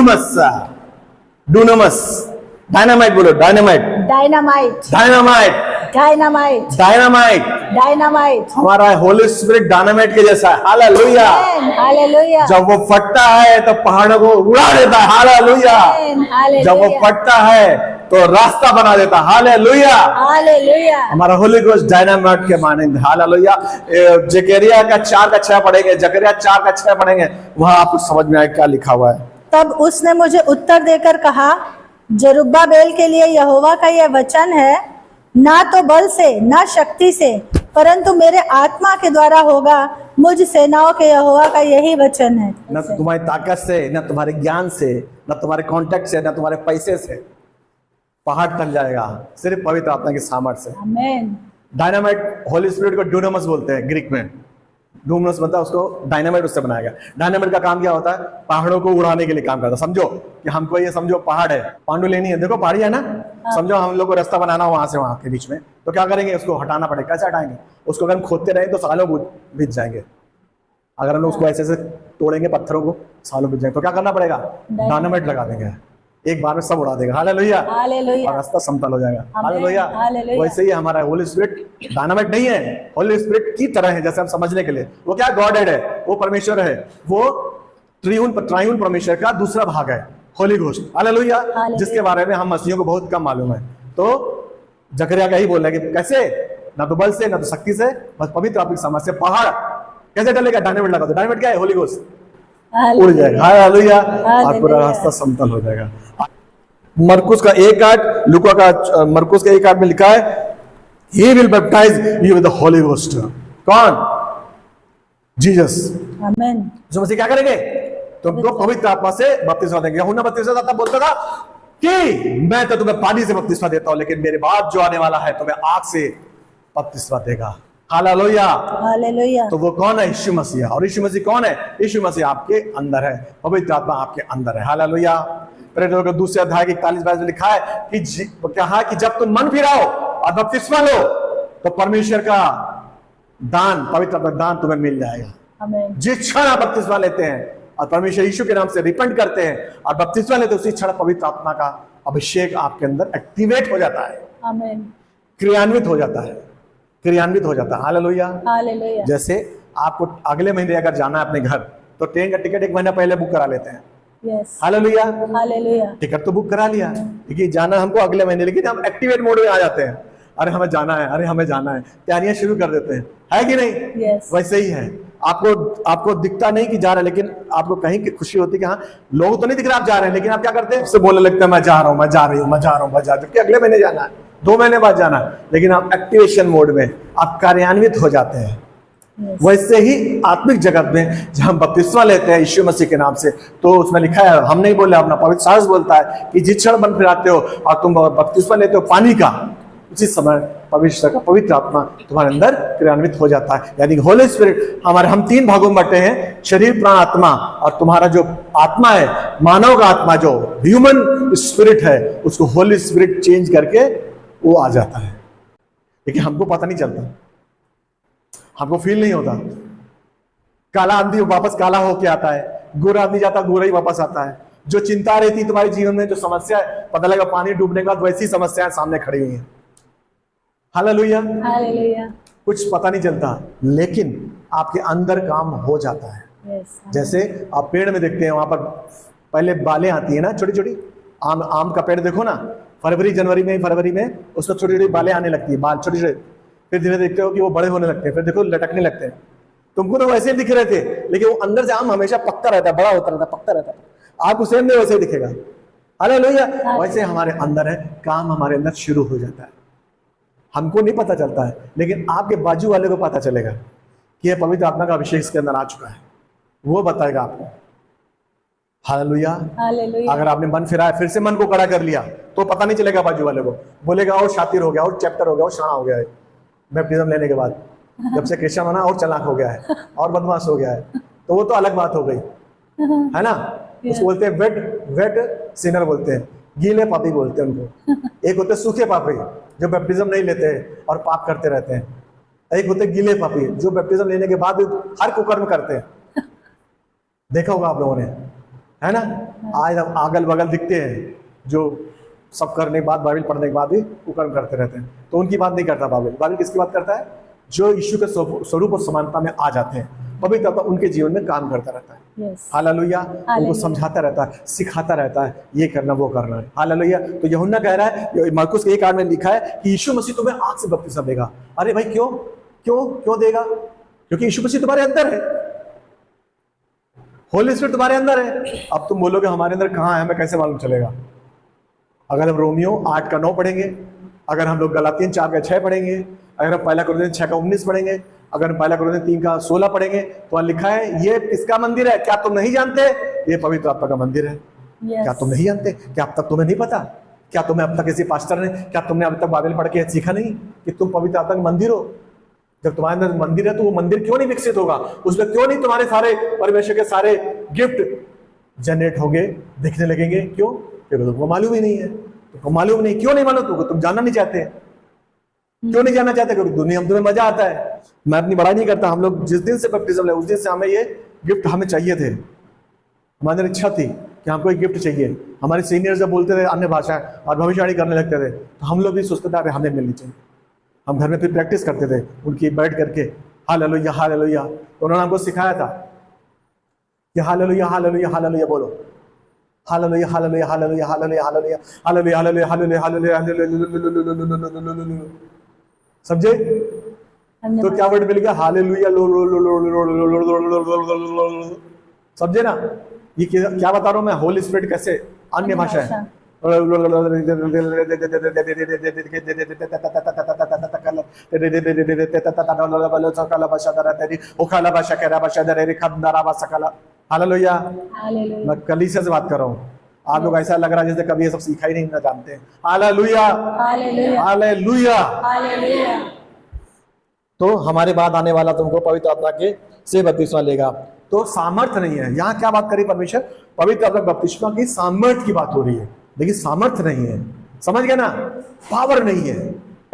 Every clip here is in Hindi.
डूनमस, डूनमस, डायनामाइट बोलो, dynamite, dynamite, dynamite, dynamite, dynamite. Dynamite. हमारा होली स्पिरिट डायनामाइट के जैसा है। हालेलुया। हालेलुया, जब वो फटता है तो पहाड़ों को उड़ा देता है। हालेलुया। जब वो फटता है तो रास्ता बना देता है। Hallelujah, hallelujah. हमारा होली गोस्ट डायनामाइट के मानेंगे। हालेलुया। जकरिया का 4:6 पढ़ेंगे, जकरिया 4:6 पढ़ेंगे, वहां आपको समझ में आएगा क्या लिखा हुआ है। तब उसने मुझे उत्तर देकर कहा, जरुब्बाबेल के लिए यहोवा का यह वचन है, ना तो बल से ना शक्ति से, परंतु मेरे आत्मा के द्वारा होगा। मुझ सेनाओं के यहोवा का यही वचन है। न तुम्हारी ताकत से, न तुम्हारे ज्ञान से, न तुम्हारे कॉन्टेक्ट से, न तुम्हारे पैसे से पहाड़ टल जाएगा, सिर्फ पवित्र आत्मा की सामर्थ्य से। आमीन। डायनामाइट, होली स्पिरिट को डूनामस बोलते हैं ग्रीक में। डूनामस बनता है, उसको डायनामाइट उससे बनाया गया। डायनामाइट का काम क्या होता है? पहाड़ों को उड़ाने के लिए काम करता है। समझो कि हमको ये समझो पहाड़ है, पांडुलेनी है, देखो पहाड़ी है ना, समझो हम लोग को रास्ता बनाना हो वहां से वहां के बीच में, तो क्या करेंगे? उसको हटाना पड़ेगा। कैसे हटाएंगे उसको? अगर हम खोदते रहे तो सालों बीत जाएंगे। अगर हम लोग उसको ऐसे तोड़ेंगे पत्थरों को, सालों बीत जाएंगे। तो क्या करना पड़ेगा? डायनामाइट लगा देंगे, एक बार में सब उड़ा देगा। हालेलुया, हालेलुया, और रास्ता समतल हो जाएगा। हालेलुया। हालेलुया। वैसे ही हमारा होली स्पिरिट डायनामाइट नहीं है, होली स्पिरिट की तरह है। जैसे हम समझने के लिए, वो क्या गॉडेड है, वो परमेश्वर है, वो ट्रायून परमेश्वर का दूसरा भाग है, होली घोस्ट। हालेलुया, जिसके बारे में हम मसीहियों को बहुत कम मालूम है। तो जकरिया का ही बोल रहा है कि कैसे? ना तो बल से, ना तो शक्ति से, बस पवित्र आत्मा की सामर्थ से। पहाड़ कैसे डलेगा? डायनामाइट लगा दो। डायनामाइट क्या है? होली घोस्ट। उड़ जाएगा। हालेलुया, और पूरा रास्ता समतल हो जाएगा। मरकुस का 1:8, लूका का मरकुस का 1:8 में लिखा है, He will baptize you with the Holy Ghost। कौन? जीसस। आमीन। जो मसीह क्या करेंगे? तुमको पवित्र आत्मा से बपतिस्मा देंगे। यूहन्ना बपतिस्मा बोलता था कि मैं तो तुम्हें पानी से बपतिस्मा देता हूं, लेकिन मेरे बाद जो आने वाला है तुम्हें आग से बपतिस्मा देगा। Hallelujah, hallelujah. तो वो कौन है? यीशु मसीह। और यीशु मसीह कौन है? यीशु मसीह आपके अंदर है, पवित्र आत्मा आपके अंदर है। हालेलुया। प्रेरितों के 2 अध्याय की 41 में लिखा है कि कहा कि जब तुम मन फिराओ और बपतिस्मा लो तो परमेश्वर का दान, पवित्र आत्मा दान तुम्हें मिल जाएगा। आमीन। जिस क्षण आप बपतिस्मा लेते हैं और परमेश्वर यीशु के नाम से रिपेंट करते हैं और बपतिस्मा लेते हैं, उसी क्षण पवित्र आत्मा का अभिषेक आपके अंदर एक्टिवेट हो जाता है, आमीन। क्रियान्वित हो जाता है, क्रियान्वित हो जाता है। Hallelujah, hallelujah. जैसे आपको अगले महीने अगर जाना है अपने घर, तो ट्रेन का टिकट 1 महीना पहले बुक करा लेते हैं। यस। Hallelujah, hallelujah. टिकट तो बुक करा लिया, लेकिन जाना हमको अगले महीने, लेकिन हम एक्टिवेट मोड में आ जाते हैं। अरे हमें जाना है, अरे हमें जाना है, तैयारियां शुरू कर देते हैं, है कि नहीं? यस। वैसे ही है। आपको दिखता नहीं कि जा रहे हैं, लेकिन आपको कहीं की खुशी होती है कि हाँ, लोग तो नहीं दिख रहे आप जा रहे हैं, लेकिन आप क्या करते हैं? उससे बोलने लगते हैं मैं जा रहा हूं, मैं जा रही हूँ, मैं जा रहा हूँ, मैं जा रहा हूँ, जबकि अगले महीने जाना है, 2 महीने बाद जाना है, लेकिन आप एक्टिवेशन मोड में, आप कार्यान्वित हो जाते हैं। वैसे ही आत्मिक जगत में जब हम बपतिस्मा लेते हैं यीशु मसीह के नाम से, तो उसमें लिखा है, हम नहीं बोले, अपना पवित्र शास्त्र बोलता है कि जिस क्षण मन फिराते हो और तुम बपतिस्मा लेते हो पानी का, उसी समय पवित्र का पवित्र आत्मा तुम्हारे अंदर क्रियान्वित हो जाता है। यानी होली स्पिरिट हम 3 भागों में बटे हैं, शरीर, प्राण, आत्मा। और तुम्हारा जो आत्मा है, मानव का आत्मा, जो ह्यूमन स्पिरिट है, उसको होली स्पिरिट चेंज करके वो आ जाता है, लेकिन हमको पता नहीं चलता, हमको फील नहीं होता। काला आदमी वापस काला होके आता है, गोरा आदमी जाता गोरा ही वापस आता है। जो चिंता रहती तुम्हारे जीवन में, जो समस्या है, पता लगा पानी डूबने के बाद वैसी समस्याएं सामने खड़ी हुई हैं। Hallelujah, hallelujah. कुछ पता नहीं चलता, लेकिन आपके अंदर काम हो जाता है। यस। जैसे आप पेड़ में देखते हैं, वहां पर पहले बालें आती है ना, छोटी छोटी। आम का पेड़ देखो ना, फरवरी में उसको छोटी छोटी बालें आने लगती है, बाल छोटे छोटे। फिर धीरे देखते हो कि वो बड़े होने लगते हैं, फिर देखो लटकने लगते हैं। तुमको तो वैसे ही दिख रहे थे, लेकिन वो अंदर से आम हमेशा पकता रहता है, बड़ा होता रहता है, पकता रहता है। आपको सेम नहीं वैसे ही दिखेगा। हालेलुया। वैसे हमारे अंदर है, काम हमारे अंदर शुरू हो जाता है, हमको नहीं पता चलता है, लेकिन आपके बाजू वाले को पता चलेगा कि यह पवित्र आत्मा का अभिषेक इसके अंदर आ चुका है, वो बताएगा आपको। हालेलुया। हालेलुया। अगर आपने मन फिराया, फिर से मन को कड़ा कर लिया, तो पता नहीं चलेगा बाजू वाले को, बोलेगा और शातिर हो गया, और चैप्टर हो गया, और शाना हो गया है बैप्टिज्म लेने के बाद, जब से क्रिश्चियन बना और चालाक हो गया है और बदमाश हो गया है। तो वो तो अलग बात हो गई, है ना। उसको बोलते हैं वेट सिनर बोलते हैं, गीले पापी बोलते हैं उनको। एक होते सूखे पापी जो बैप्टिज्म नहीं लेते और पाप करते रहते हैं, एक होते गीले पापी जो बैप्टिज्म लेने के बाद हर कुकर्म करते हैं। देखा होगा आप लोगों ने, है ना। आज हम अगल बगल दिखते हैं जो सब करने के बाद, बाइबल पढ़ने के बाद भी कुकर्म करते रहते हैं, तो उनकी बात नहीं करता बाइबल। बाइबल किसकी बात करता है? जो यीशु के स्वरूप और समानता में आ जाते हैं, पवित्र आत्मा उनके जीवन में काम करता रहता है। हालेलुया। उनको समझाता रहता है, सिखाता रहता है, ये करना वो करना है। हालेलुया। तो यूहन्ना कह रहा है, मरकुस के 1:8 में लिखा है कि यीशु मसीह तुम्हें आग से बपतिस्मा देगा। अरे भाई क्यों क्यों क्यों देगा? क्योंकि यीशु मसीह तुम्हारे अंदर है, होली स्पिरिट तुम्हारे अंदर है। अब तुम बोलोगे हमारे अंदर कहाँ है, हमें कैसे मालूम चलेगा? अगर हम रोमियो 8:9 पढ़ेंगे, अगर हम लोग गलातियन 4:6 पढ़ेंगे, अगर हम पहला कुरिन्थियों 6:19 पढ़ेंगे, अगर हम पहला कुरिन्थियों 3:16 पढ़ेंगे, तो वहां लिखा है ये किसका मंदिर है? क्या तुम नहीं जानते? ये पवित्र आत्मा का मंदिर है। क्या तुम नहीं जानते? क्या अब तक तुम्हें नहीं पता? क्या तुम्हें अब तक किसी पास्टर ने, क्या तुमने अब तक बाइबल पढ़ के सीखा नहीं कि तुम पवित्र आत्मा का मंदिर हो? जब तुम्हारे अंदर मंदिर है तो वो मंदिर क्यों नहीं विकसित होगा? उसमें क्यों नहीं तुम्हारे सारे परमेश्वर के सारे गिफ्ट जनरेट होंगे, दिखने लगेंगे? क्यों? क्योंकि तुमको मालूम ही नहीं है। तुमको मालूम नहीं, क्यों नहीं मालूम? तुम जानना नहीं चाहते। क्यों नहीं जानना चाहते? क्योंकि दुनिया में तुम्हें मजा आता है। मैं अपनी बड़ाई नहीं करता, हम लोग जिस दिन से बपतिस्मा लिया उस दिन से हमें ये गिफ्ट हमें चाहिए थे। हमारी इच्छा थी कि हमको एक गिफ्ट चाहिए। हमारे सीनियर जब बोलते थे अन्य भाषा और भविष्यवाणी करने लगते थे, तो हम लोग भी सोचते थे हमें मिलनी चाहिए। हम घर में फिर प्रैक्टिस करते थे उनकी बैठ करके, हालेलुया हालेलुया। तो उन्होंने हमको सिखाया था कि हालेलुया हालेलुया हालेलुया बोलो, hallelujah hallelujah hallelujah hallelujah hallelujah hallelujah hallelujah hallelujah hallelujah. समझे? तो क्या वर्ड मिल गया? हालेलुया लो लो लो लो लो लो लो। समझे ना? ये क्या बता रहा हूं मैं? होली स्पिरिट कैसे अन्य भाषा है। हालेलुया। मैं कलीसिया से बात कर रहा हूँ। आप लोग ऐसा लग रहा है जैसे कभी ये सब सीखा ही नहीं, ना जानते हैं। Hallelujah hallelujah. तो हमारे बाद आने वाला तुमको पवित्र आत्मा के से बपतिस्मा लेगा। तो सामर्थ्य नहीं है। यहाँ क्या बात करी परमेश्वर? पवित्र आत्मा बपतिस्मा की सामर्थ्य की बात हो रही है, लेकिन सामर्थ्य नहीं है। समझ गए ना? पावर नहीं है।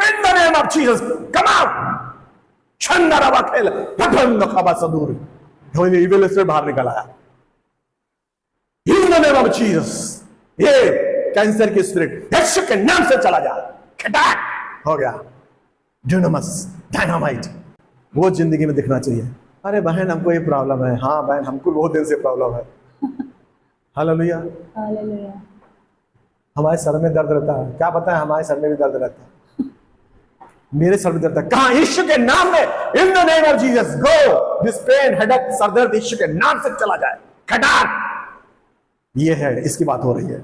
In the name of Jesus, come out! छंदरावा खेल, भटंग खाबा सदूर, धोनी इविल से बाहर निकल आया। In the name of Jesus, ये कैंसर की स्पिरिट यीशु के नाम से चला जा, खटाक हो गया। डिनामस, डायनामाइट, वो जिंदगी में दिखना चाहिए। अरे बहन हमको ये प्रॉब्लम है। हाँ बहन, हमको बहुत दिन से प्रॉब्लम है। Hallelujah hallelujah. हमारे सर में दर्द रहता है, क्या पता है? हमारे सर में भी दर्द रहता है, मेरे सर में दर्द है। कहाँ? यीशु के नाम में, in the name of Jesus go, this pain, headache, सर दर्द यीशु के नाम से चला जाए, खटाक। ये है, इसकी बात हो रही है।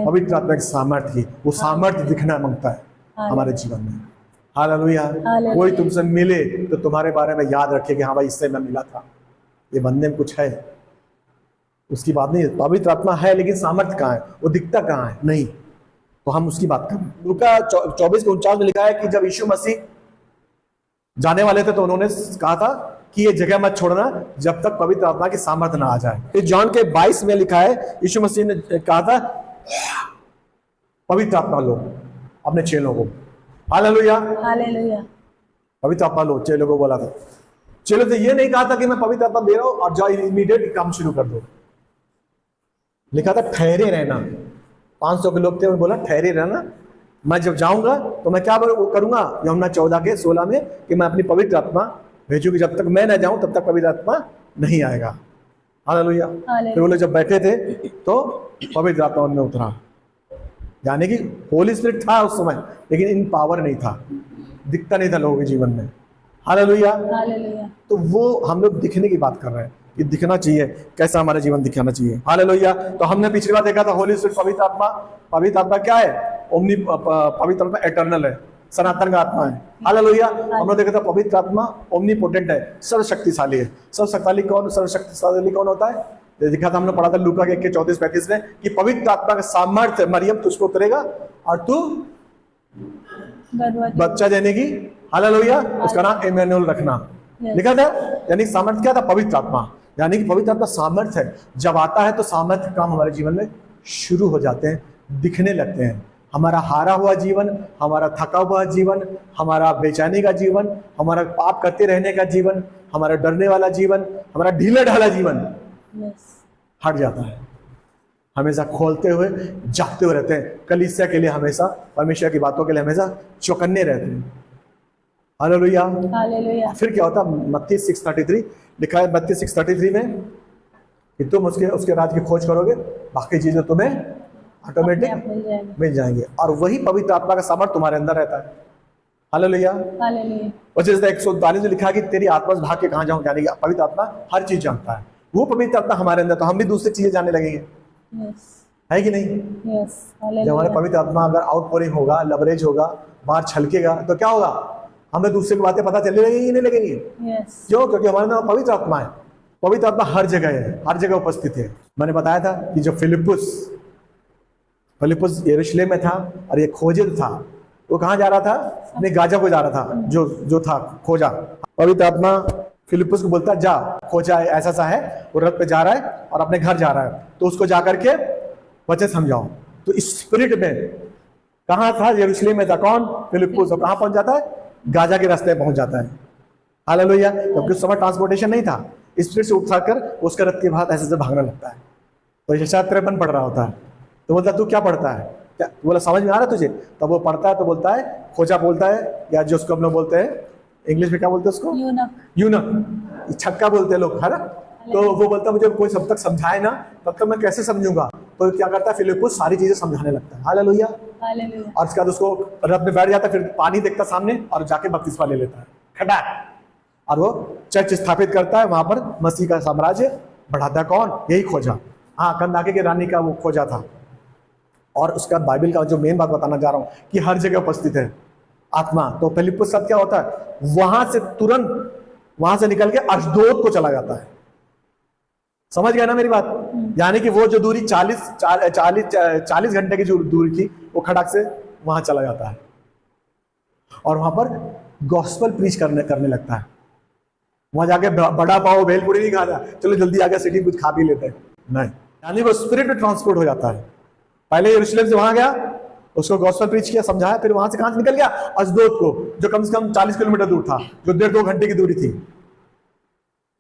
पवित्र आत्मा की सामर्थ्य, वो सामर्थ्य दिखना मांगता है हमारे जीवन में। हालेलुया। कोई तुमसे मिले तो तुम्हारे बारे में याद रखे कि हाँ भाई इससे मैं मिला था, ये बंदे में कुछ है। उसकी बात नहीं, पवित्र आत्मा है लेकिन सामर्थ्य कहाँ है? वो दिखता कहाँ है? नहीं। तो हम उसकी बात करें। लूका 24:49 में लिखा है कि जब यीशु मसीह जाने वाले थे तो उन्होंने कहा था कि ये जगह मत छोड़ना जब तक पवित्र आत्मा की सामर्थ्य ना आ जाए। फिर जॉन के 22 में लिखा है यीशु मसीह ने कहा था पवित्र आत्मा लो अपने चेलों को। Hallelujah hallelujah. पवित्र आत्मा लो, चेलों को बोला था। चेलों से ये नहीं कहा था कि मैं पवित्र आत्मा दे रहा हूं और जाओ इमीडिएट काम शुरू कर दो। लिखा था ठहरे रहना। 500 के लोग थे, उन्होंने बोला ठहरे रहना, मैं जब जाऊंगा तो मैं क्या करूंगा? यूहन्ना 14:16 में कि मैं अपनी पवित्र आत्मा भेजूंगी, जब तक मैं ना जाऊं तब तक पवित्र आत्मा नहीं आएगा। हालेलुया। फिर वो लोग जब बैठे थे तो पवित्र आत्मा उनमें उतरा, यानी कि होली स्पिरिट था उस समय, लेकिन इन पावर नहीं था, दिखता नहीं था लोगों के जीवन में। Hallelujah hallelujah. तो वो हम लोग दिखने की बात कर रहे हैं कि दिखना चाहिए, कैसा हमारा जीवन दिखाना चाहिए। हालेलुया। तो हमने पिछली बार देखा था होली स्पिरिट पवित्र आत्मा। पवित्र आत्मा क्या है? ओमनी पवित्र आत्मा एटर्नल है, सनातन का आत्मा है। हालेलुया। हमने देखा था पवित्र आत्मा ओमनीपोटेंट है, सर्वशक्तिशाली है। सर्वशक्तिशाली कौन होता है? देखा था हमने, पढ़ा था लूका के 34-35 में कि पवित्र आत्मा का सामर्थ्य मरियम तुझको उतरेगा और तू बच्चा देने की। हालेलुया। उसका नाम इम्मानुएल रखना लिखा था। यानी सामर्थ्य क्या था? पवित्र आत्मा। यानी कि पवित्र आत्मा सामर्थ्य है। जब आता है तो सामर्थ्य काम हमारे जीवन में शुरू हो जाते हैं, दिखने लगते हैं। हमारा हारा हुआ जीवन, हमारा थका हुआ जीवन, हमारा बेचैनी का जीवन, हमारा पाप करते रहने का जीवन, हमारा डरने वाला जीवन, हमारा ढीला ढाला जीवन हट जाता है। हमेशा खोलते हुए जागते हुए रहते हैं, कलीसिया के लिए हमेशा, परमेश्वर की बातों के लिए हमेशा चौकन्ने रहते हैं। हालेलुया। हालेलुया। फिर क्या होता है, मत्ती 6:33 लिखा है, मत्ती 6:33 में कि तुम उसके राज की खोज करोगे, बाकी चीजें तुम्हें ऑटोमेटिक मिल जाएंगे। और वही पवित्र आत्मा का सामर्थ तुम्हारे अंदर रहता है। हालेलुया। हालेलुया। और जैसे 139 में लिखा है कि तेरी आत्मा से भाग के कहाँ जाऊं, यानी कि पवित्र आत्मा हर चीज जानता है। वो पवित्र आत्मा हमारे अंदर, तो हम भी दूसरी चीजें जानने लगेंगे, यस है कि नहीं? यस। जब हालेलुया। हमारे पवित्र आत्मा अगर आउटपोरिंग होगा, लवरेज होगा, बाहर छलकेगा, तो क्या होगा, हमें दूसरे की बातें पता चलने लगेंगी, नहीं लगेंगी? यस। क्यों? क्योंकि हमारे अंदर पवित्र आत्मा है। पवित्र आत्मा हर जगह है, हर जगह उपस्थित है। मैंने बताया था कि जो फिलिप्पुस यरूशलेम में था और ये खोजे था, वो कहाँ जा रहा था? अपने गाजा को जा रहा था, जो था खोजा। पवित्र आत्मा फिलिप्पुस को बोलता जा, खोजा ऐसा सा है, वो रथ पे जा रहा है और अपने घर जा रहा है, तो उसको जा करके वचन समझाओ। तो इस स्पिरिट में कहाँ था? यरूशलेम में था। कौन? फिलिप्पुस। और कहाँ पहुंच जाता है? गाजा के रास्ते पहुंच जाता है। हालेलुया। क्योंकि उस समय ट्रांसपोर्टेशन नहीं था, स्पिरिट से उठाकर उसका रथ के बाद ऐसे भागने लगता है। तो यशायाह 53 पढ़ रहा होता है, तो बोलता तू क्या पढ़ता है? क्या बोला, समझ में आ रहा है तुझे? तब वो पढ़ता है तो बोलता है, खोजा बोलता है, या जो उसको हम लोग बोलते हैं इंग्लिश में क्या बोलते हैं उसको? यूनक, छक्का बोलते हैं लोग, है ना? तो वो बोलता है मुझे कोई जब तक समझाए ना तब तक मैं कैसे समझूंगा। तो क्या करता है फिलिप्पुस? सारी चीजें समझाने लगता है। हालेलुया। हालेलुया। और उसके बाद उसको रथ में बैठ जाता है, फिर पानी देखता सामने और जाके बपतिस्मा ले लेता है, खड़ा, और वो चर्च स्थापित करता है, वहां पर मसीह का साम्राज्य बढ़ाता है। कौन? यही खोजा। हाँ, कंदाके की रानी का वो खोजा था। और उसका बाइबल का जो मेन बात बताना जा रहा हूं कि हर जगह उपस्थित है आत्मा। तो फिलिप्पुस साथ क्या होता है, वहां से तुरंत वहां से निकल के अशदोद को चला जाता है। समझ गए ना मेरी बात? यानी कि वो जो दूरी 40 घंटे की जो दूरी थी, वो खड़ाक से वहां चला जाता है और वहां पर गॉस्पेल प्रीच करने लगता है। वहां जाके बड़ा पाव भेलपुरी नहीं खाता, चलो जल्दी आगे सिटी कुछ खा पी लेते हैं, नहीं। यानी वो स्पिरिट में ट्रांसपोर्ट हो जाता है। पहले यरूशलेम से वहां गया, उसको गॉस्पेल प्रीच किया, समझाया, फिर वहां से कहां से निकल गया? अशदोद को, जो कम से कम 40 किलोमीटर दूर था, जो 1.5-2 घंटे की दूरी थी।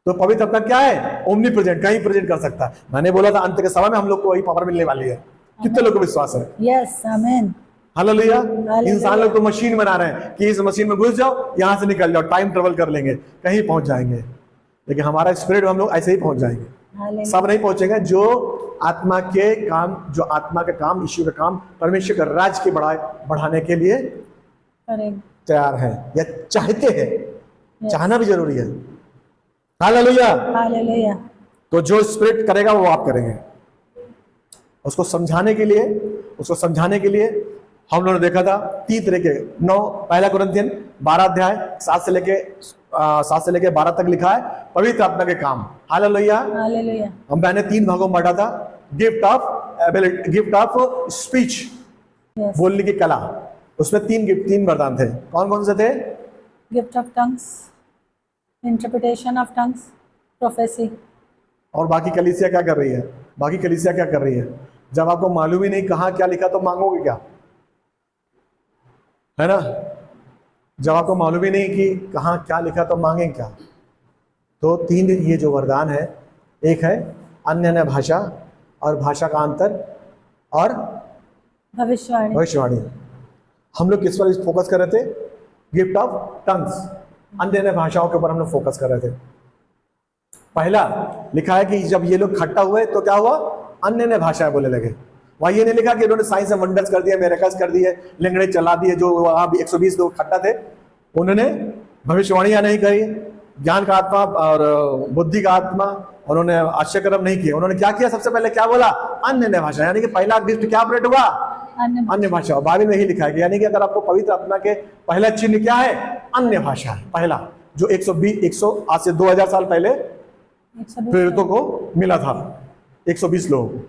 तो पवित्र आत्मा क्या है? ओमनी प्रेजेंट, कहीं प्रेजेंट कर सकता है। मैंने बोला था अंत के समय में हम लोग को वही पावर मिलने वाली है। कितने लोगों को विश्वास है? यस, आमीन। हालेलुया। इंसान लोग तो मशीन बना रहे हैं कि इस मशीन में घुस जाओ, यहां से निकल जाओ, टाइम ट्रेवल कर लेंगे, कहीं पहुंच जाएंगे। लेकिन हमारा स्पिरिट में हम लोग ऐसे ही पहुंच जाएंगे। सब नहीं पहुंचेंगे। जो आत्मा के काम, जो आत्मा के काम, ईश्वर का काम, परमेश्वर के राज के बढ़ाने के लिए तैयार है या चाहते हैं। चाहना भी जरूरी है। हालेलुया। हालेलुया। तो जो स्पिरिट करेगा वो आप करेंगे। उसको समझाने के लिए हम लोगों ने देखा था 3 तरह के 9 1 कुरिन्थियन 12 अध्याय 7 से लेके 12 तक लिखा है पवित्र आत्मा के काम। हालेलुया। हालेलुया। हम मैंने 3 भागों में बांटा था। गिफ्ट ऑफ स्पीच, बोलने की कला, उसमें 3 वरदान थे। कौन कौन से थे? Gift of tongues, interpretation of tongues, prophecy. और बाकी कलीसिया क्या कर रही है? जब आपको मालूम ही नहीं कहाँ क्या लिखा तो मांगोगे क्या? है ना? जब आपको मालूम ही नहीं कि कहाँ क्या लिखा तो मांगे क्या? तो 3 ये जो वरदान है, एक है अन्य भाषा और भाषा का अंतर और भविष्यवाणी। हम लोग किस पर फोकस कर रहे थे? गिफ्ट ऑफ टंग्स, अन्य भाषाओं के ऊपर हम लोग फोकस कर रहे थे। पहला लिखा है कि जब ये लोग इकट्ठा हुए तो क्या हुआ? अन्य भाषाएं बोलने लगे। वहां ये नहीं लिखा कि उन्होंने साइंस एंड वंडर्स कर दिए, मिरेकल्स कर दिए, लंगड़े चला दिए। जो वहां 120 लोग इकट्ठा थे, उन्होंने भविष्यवाणियां नहीं करी, ज्ञान का आत्मा और बुद्धि का आत्मा उन्होंने आश्चर्यकर्म नहीं किया। उन्होंने क्या किया? सबसे पहले क्या बोला? अन्य भाषा। यानी कि पहला गिफ्ट क्या ऑपरेट हुआ? अन्य भाषा। बाइबल में ही लिखा है कि यानी कि अगर आपको पवित्र आत्मा के पहला चिन्ह क्या है? अन्य भाषा है। पहला जो 120 आज से 2000 साल पहले प्रेरितों को मिला था, 120 लोग।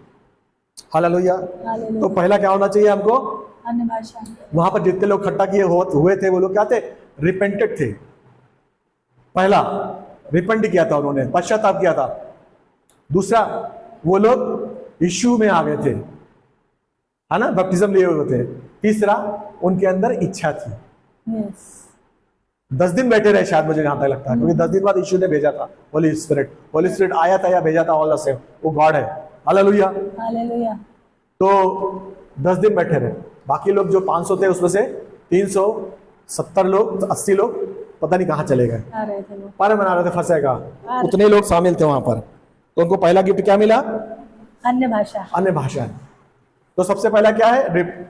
हालेलुया। तो पहला क्या होना चाहिए हमको? अन्य भाषा। वहां पर जितने लोग इकट्ठा किए हुए थे, वो लोग क्या थे? रिपेंटेड थे। पहला रिपेंट किया था उन्होंने, पश्चाताप किया था। दूसरा, वो लोग यीशु में आ गए थे, है ना, बपतिस्म लिए हुए थे। तीसरा, उनके अंदर इच्छा थी। 10 दिन बैठे रहे शायद, मुझे जहां तक लगता है, क्योंकि 10 दिन बाद यीशु ने भेजा था होली स्पिरिट आया था या भेजा था, ऑल द सेम, वो गॉड है। हालेलुया। हालेलुया। तो 10 दिन बैठे रहे, बाकी लोग जो 500 थे उसमें से 370 लोग, 80 लोग पता नहीं कहाँ चले गए, आ रहे थे वो। पारे मना रहे थे फंसेगा। उतने लोग शामिल थे वहां पर। तो उनको पहला गिफ्ट क्या मिला? अन्य भाषा। अन्य भाषा। तो सबसे पहला क्या है?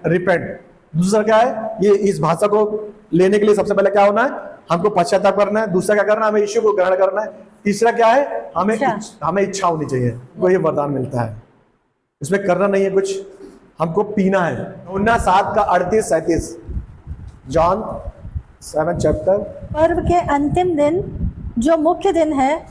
रिपेंट। दूसरा क्या है? ये इस भाषा को लेने के लिए सबसे पहले क्या होना है? हमको पश्चाताप करना है। दूसरा क्या करना है? हमें यीशु को ग्रहण करना है। तीसरा क्या है? हमें इच्छा होनी चाहिए, वो ये वरदान मिलता है। इसमें करना नहीं है कुछ, हमको पीना है। यूहन्ना 7 का 38-37, जॉन 7 चैप्टर। पर्व के अंतिम दिन, जो मुख्य दिन है,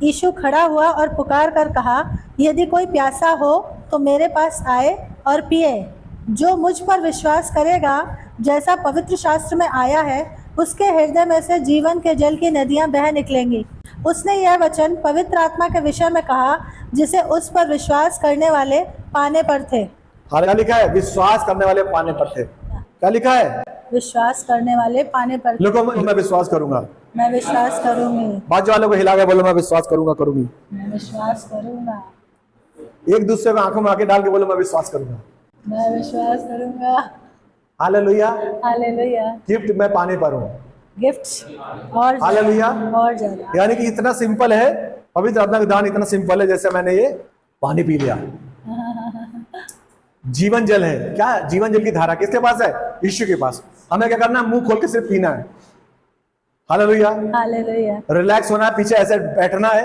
यीशु खड़ा हुआ और पुकार कर कहा, यदि कोई प्यासा हो तो मेरे पास आए और पिए। जो मुझ पर विश्वास करेगा, जैसा पवित्र शास्त्र में आया है, उसके हृदय में से जीवन के जल की नदियां बह निकलेंगी। उसने यह वचन पवित्र आत्मा के विषय में कहा, जिसे उस पर विश्वास करने वाले पाने पर थे। क्या लिखा है? विश्वास करने वाले पाने पर थे। क्या लिखा है? विश्वास करने वाले पाने पर थे। लोगों, मैं विश्वास करूंगा, मैं विश्वास करूंगी। बाजू वालों को हिला के बोलो, मैं विश्वास करूंगा, करूंगी। मैं विश्वास करूंगा। एक दूसरे को आंखों में आके डाल के बोलो, मैं विश्वास करूंगा। मैं विश्वास करूंगा। हालेलुया। हालेलुया। गिफ्ट मैं पाने पर हूँ। गिफ्ट्स और हालेलुया। और ज्यादा। यानी कि इतना सिंपल है, पवित्र आत्मा का दान इतना सिंपल है, जैसे मैंने ये पानी पी लिया। जीवन जल है। क्या? जीवन जल की धारा किसके पास है? यीशु के पास। हमें क्या करना है? मुंह खोल के सिर्फ पीना है। हालेलुया। हालेलुया। रिलैक्स होना है, पीछे ऐसे बैठना है,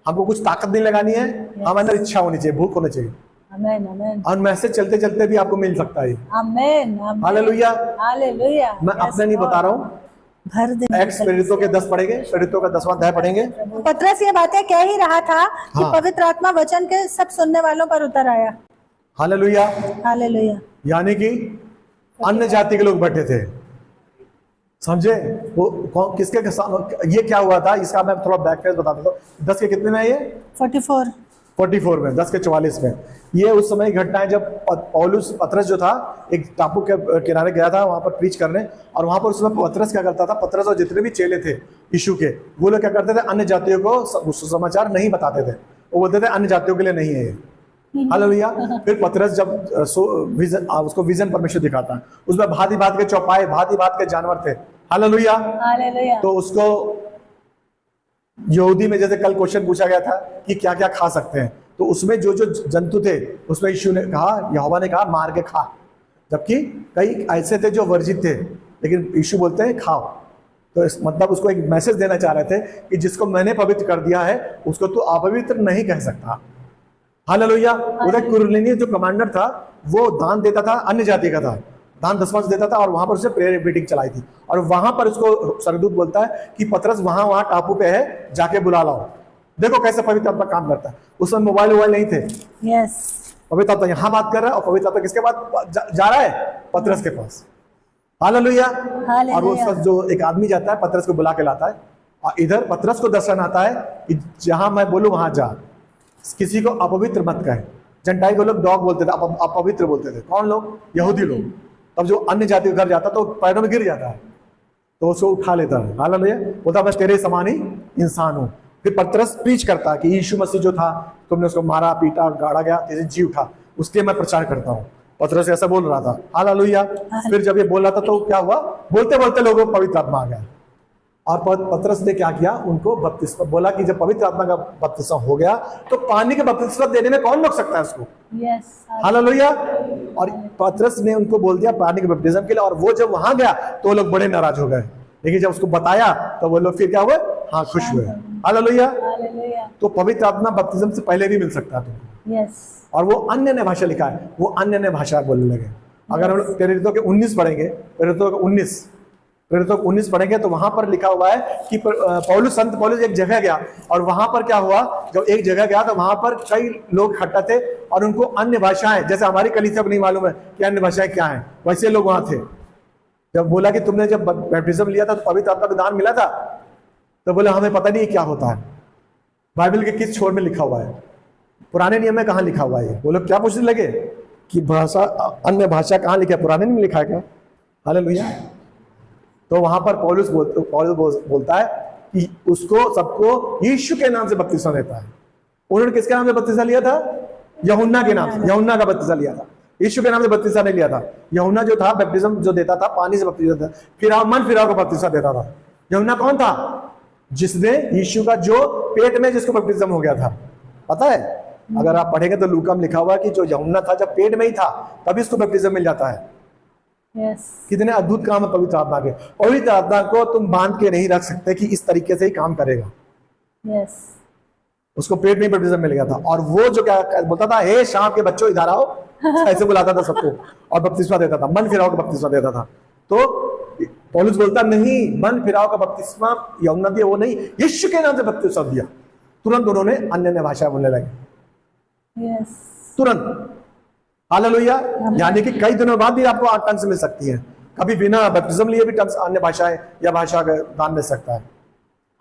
हमको कुछ ताकत नहीं लगानी है। हमारे अंदर इच्छा होनी चाहिए, भूख होनी चाहिए। आमेन। आमेन। और मैसेज चलते चलते भी आपको मिल सकता है। आमेन। हालेलुया। हालेलुया। मैं अपने नहीं बता रहा हूँ। भर दिन एक्स प्रेरितों के 10 पढ़ेंगे, प्रेरितों का 10वां अध्याय पढ़ेंगे। पतरस ये बातें कह ही रहा था कि हाँ। पवित्र आत्मा वचन के सब सुनने वालों पर उतर आया। हालेलुया। हालेलुया। यानी कि अन्य जाति के लोग बैठे थे, समझे? वो किसके ये क्या हुआ था, इसका मैं थोड़ा बैकफेस बता देता हूँ। 10 के कितने में है ये? 44 में, 10 के 44 में। ये उस समय की घटना है जब पौलुस, पतरस जो था, एक टापू के किनारे गया था वहां पर प्रीच करने। और वहां पर उस समय पतरस क्या करता था? पतरस और जितने भी चेले थे यीशु के, वो लोग क्या करते थे? अन्य जातियों को सुसमाचार नहीं बताते थे। वो बोलते थे अन्य जातियों के लिए नहीं है ये। हालेलुया। फिर पतरस जब उसको विजन परमेश्वर दिखाता है, उसमें भांति भांति के चौपाए, भांति भांति के जानवर थे। हालेलुया। हालेलुया। तो उसको यहूदी में जैसे कल क्वेश्चन पूछा गया था कि क्या क्या खा सकते हैं, तो उसमें जो जो जंतु थे उसमें यीशु ने कहा, यहोवा ने कहा मार के खा। जबकि कई ऐसे थे जो वर्जित थे, लेकिन यीशु बोलते हैं खाओ। तो मतलब उसको एक मैसेज देना चाह रहे थे कि जिसको मैंने पवित्र कर दिया है उसको तू अपवित्र नहीं कह सकता। हालेलुया। उधर कुरनेलियुस जो कमांडर था, वो दान देता था, अन्य जाति का था, दान 10वां देता था। और वहां पर उसने प्रेयर मीटिंग चलाई थी। और वहां पर उसको स्वर्गदूत बोलता है कि पतरस वहां टापू पे है, जाके बुला लाओ। देखो कैसे पवित्र आत्मा काम करता है। उस समय मोबाइल नहीं थे। यस। पवित्र आत्मा यहाँ बात कर रहा है, और पवित्र आत्मा किसके पास जा रहा है? पतरस के पास। हालेलुया। और वो उसका जो एक आदमी जाता है, पतरस को बुला के लाता है। और इधर पतरस को दर्शन आता है कि जहां मैं बोलूं वहां जा, किसी को अपवित्र मत कहे। जंटाई को लोग डॉग बोलते थे, अपवित्र बोलते थे। कौन लोग? यहूदी लोग। तब जो अन्य जाति के घर जाता तो पैरों में गिर जाता है, तो उसको उठा लेता है। हालेलुया। बोलता मैं तेरे समान ही इंसान हूं। फिर पतरस प्रीच करता है कि यीशु मसीह जो था, तुमने उसको मारा, पीटा, गाड़ा गया, तेरे जी उठा, उसके मैं प्रचार करता हूँ। पतरस ऐसा बोल रहा था। हालेलुया। फिर जब ये बोल रहा था तो क्या हुआ? बोलते बोलते लोगों को पवित्र आत्मा आ गया। और पतरस ने क्या किया? उनको बपतिस्मा बोला कि जब पवित्र आत्मा का बपतिस्मा हो गया तो पानी के बपतिस्मा देने में कौन रोक सकता है उसको? यस। हालेलुया। और पतरस ने उनको बोल दिया पानी के बपतिस्मा के लिए। और वो जब वहां गया तो लोग बड़े नाराज हो गए, लेकिन जब उसको बताया तो वो लोग फिर क्या हुए? हाँ, खुश हुए। हालेलुया। तो पवित्र आत्मा बपतिस्मा से पहले भी मिल सकता है तुमको। यस। और वो अन्य भाषा लिखा है, वो अन्य भाषा बोलने लगे। अगर हम लोग प्रेरितों के 19 पढ़ेंगे, प्रेरितों के 19 पढ़ेंगे तो वहां पर लिखा हुआ है कि संत पौलुस एक जगह गया। और वहां पर क्या हुआ? जब एक जगह गया तो वहां पर कई लोग इकट्ठा थे और उनको अन्य भाषाएं, जैसे हमारी कलीसिया को नहीं मालूम है कि अन्य भाषाएं क्या हैं, वैसे लोग वहां थे। जब बोला कि तुमने जब बैप्टिज्म लिया था तो पवित्र आत्मा का दान मिला था, तो बोले हमें पता नहीं क्या होता है। बाइबल के किस छोर में लिखा हुआ है? पुराने नियम में कहाँ लिखा हुआ है? वो लोग क्या पूछने लगे कि भाषा, अन्य भाषा कहाँ लिखा है? पुराने में लिखा है क्या? हालेलुया। तो वहां पर पौलुस बोलता है कि उसको सबको यीशु के नाम से बपतिस्मा देता है। उन्होंने किसके नाम से बपतिस्मा लिया था? यूहन्ना के नाम से, यूहन्ना का बपतिस्मा लिया था। यीशु के नाम से बपतिस्मा नहीं लिया था। यूहन्ना जो था बैप्टिज्म जो देता था, पानी से बपतिस्मा देता था, फिरौन को बपतिस्मा देता था। यूहन्ना कौन था? जिसने यीशु का जो पेट में जिसको बपतिस्मा हो गया था, पता है? अगर आप पढ़ेंगे तो लूका में लिखा हुआ है कि जो यूहन्ना था जब पेट में ही था तभी उसको बपतिस्मा मिल जाता है। यस, कितने अद्भुत काम है पवित्र आत्मा के। पवित्र आत्मा को तुम बांध के नहीं रख सकते कि इस तरीके से ही काम करेगा। यस, उसको पेट में बपतिस्मा मिल गया था। और वो जो क्या बोलता था, हे शाम के बच्चों इधर आओ, ऐसे बुलाता था सबको और बपतिस्मा देता था, मन फिराओ का बपतिस्मा देता था। तो पौलुस बोलता नहीं, मन फिराओ का बपतिस्मा यूहन्ना दिया, वो नहीं, यीशु के नाम से बपतिस्मा दिया। तुरंत उन्होंने अन्य भाषा बोलने लगे, यस, तुरंत। हालेलुया। यानी कि कई दिनों बाद भी आपको टंग्स मिल सकती है। कभी बिना बपतिस्म लिए भी टंग्स, अन्य भाषाएं या भाषा का दान मिल सकता है।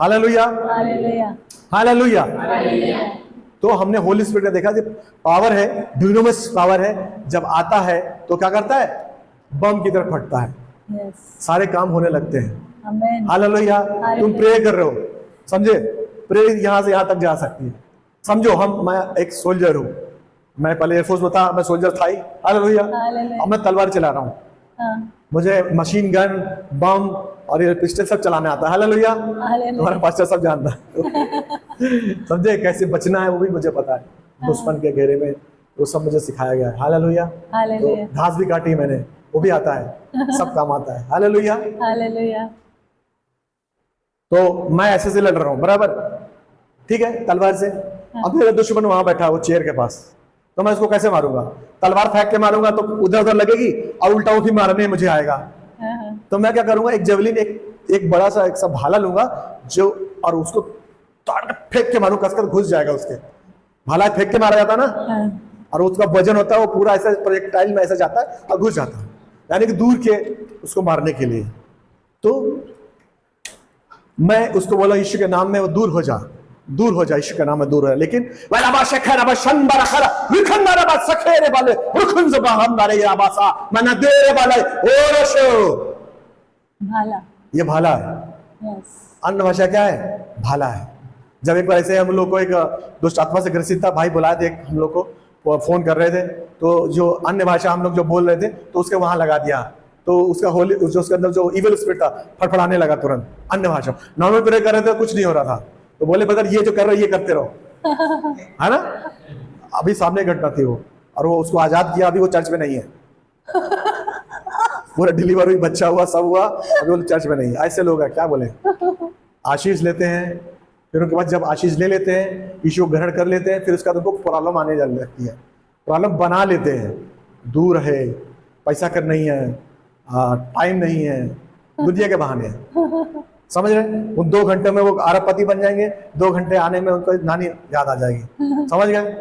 Hallelujah, hallelujah, hallelujah. तो हमने होली स्पिरिट का देखा, जब पावर है, ड्यूनामिस पावर है, जब आता है तो क्या करता है? बम की तरह फटता है, यस, सारे काम होने लगते हैं। आमेन, हालेलुया। तुम प्रे कर रहे हो, समझे? प्रे यहां से यहां तक जा सकती है। समझो मैं एक सोल्जर हूं, मैं पहले एयरफोर्स में था, मैं सोल्जर था ही। हालेलुया। हालेलुया, अब मैं तलवार चला रहा हूं, हाँ, मुझे मशीन गन, बम और ये पिस्टल सब चलाने आता है। हालेलुया। हालेलुया, तुम्हारा पास्टर सब जानता है। समझे? कैसे बचना है वो भी मुझे पता है, दुश्मन के घेरे में, वो सब मुझे सिखाया गया है। हालेलुया। तो हालेलुया, घास भी काटी मैंने, वो भी आता है, सब काम आता है। हालेलुया। हालेलुया, तो मैं ऐसे से लड़ रहा हूं, बराबर, ठीक है, तलवार से। अब मेरा दुश्मन वहां बैठा है वो चेयर के पास, तो मैं उसको कैसे मारूंगा? तलवार फेंक के मारूंगा तो उधर उधर लगेगी और उल्टा वो भी मारने मुझे आएगा। हाँ, तो मैं क्या करूंगा? एक जेवलिन, एक बड़ा सा एक सा भाला लूंगा जो, और उसको ताड़ के फेंक के मारूं, कसकर घुस जाएगा उसके। भाला फेंक के मारा जाता है ना, हाँ, और उसका वजन होता है, वो पूरा ऐसा प्रोजेक्टाइल में ऐसा जाता है और घुस जाता है, यानी कि दूर के उसको मारने के लिए। तो मैं उसको बोला यीशु के नाम में, वो दूर हो जा, दूर हो जा, यीशु के नाम में दूर हो जा। लेकिन भाला, ये भाला है। यस, अन्य भाषा क्या है? भाला है। जब एक बार ऐसे हम लोग को एक दुष्ट आत्मा से ग्रसित था, भाई बुलाए थे, हम लोग को फोन कर रहे थे, तो जो अन्य भाषा हम लोग जो बोल रहे थे तो उसके वहां लगा दिया, तो उसका होली जो उसके अंदर जो इविल स्पिरिट था फड़फड़ाने लगा तुरंत। अन्य भाषा नॉर्मल प्रे कर रहे थे, कुछ नहीं हो रहा था। तो बोले ब्रदर ये जो कर रहे हो ये करते रहो, है ना। अभी सामने घटना थी वो, और वो उसको आजाद किया, अभी वो चर्च में नहीं है। पूरा डिलीवर हुई, बच्चा हुआ, सब हुआ, अभी वो चर्च में नहीं है। ऐसे लोग हैं, क्या बोले। आशीष लेते हैं, फिर उनके बाद जब आशीष ले लेते हैं, यीशु को ग्रहण कर लेते हैं, फिर उसका उनको प्रॉब्लम आने लगती है, प्रॉब्लम बना लेते हैं। दूर है, पैसा कर नहीं है, टाइम नहीं है, दुनिया के बहाने। समझ रहे? उन 2 घंटे में वो अरबपति बन जाएंगे, 2 घंटे आने में उनको नानी याद आ जाएगी। समझ गए?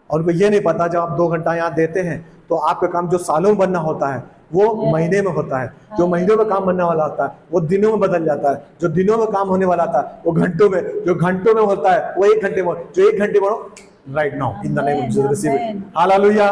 और उनको ये नहीं पता, जब आप 2 घंटा यहाँ देते हैं तो आपका काम जो सालों में बनना होता है वो महीने में होता है, जो महीनों में काम बनने वाला होता है वो दिनों में बदल जाता है, जो दिनों में काम होने वाला था वो घंटों में, जो घंटों में होता है वो 1 घंटे में, जो 1 घंटे में right now in the name of Jesus receive it. Hallelujah.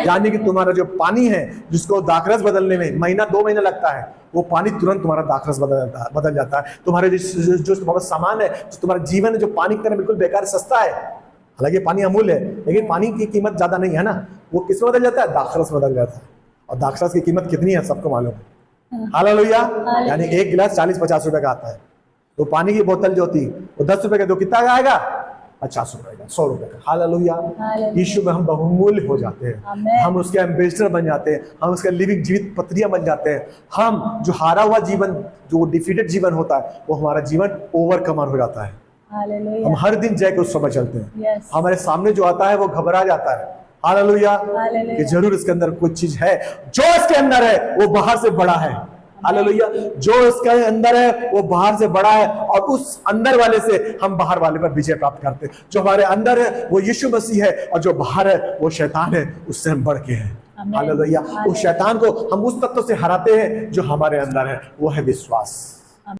यानी कि तुम्हारा जो पानी है जिसको दाखरस बदलने में महीना 2 महीने लगता है, वो पानी तुरंत तुम्हारा दाखरस बदल जाता है। तुम्हारे जो तुम्हारा सामान है, जो तुम्हारा जीवन है, जो पानी की तरह बिल्कुल बेकार सस्ता है, हालांकि पानी अमूल्य है, लेकिन पानी की कीमत ज्यादा नहीं है ना, वो किस में बदल जाता है? दाखरस बदल जाता है। और दाखरस की कीमत कितनी है सबको मालूम है। हालेलुया। यानी 1 गिलास 40-50 रुपए का आता है। तो पानी की बोतल जो होती वो 10 रुपए का, तो कितना का आएगा? 50 रुपए का, 100 रुपए का। हालेलुया। यीशु में हम बहुमूल्य हो जाते हैं, हम उसके एम्बेसडर बन जाते हैं, हम उसके लिविंग जीवित पत्रियां बन जाते हैं। हम जो हारा हुआ जीवन, जो डिफीटेड जीवन होता है, वो हमारा जीवन ओवरकमर हो जाता है। हालेलुया, हम हर दिन जय के उत्सव में चलते हैं। यस, हमारे सामने जो आता है वो घबरा जाता है। हालेलुया। हालेलुया, कि जरूर इसके अंदर कुछ चीज है, जो इसके अंदर है वो बाहर से बड़ा है। हालेलुया। जो इसके अंदर है वो बाहर से बड़ा है, और उस अंदर वाले से हम बाहर वाले पर विजय प्राप्त करते हैं। जो हमारे अंदर है वो यीशु मसीह है, और जो बाहर है वो शैतान है, उससे हम बढ़ के हैं। हालेलुया। उस शैतान को हम उस तत्व से हराते हैं जो हमारे अंदर है, वो है विश्वास।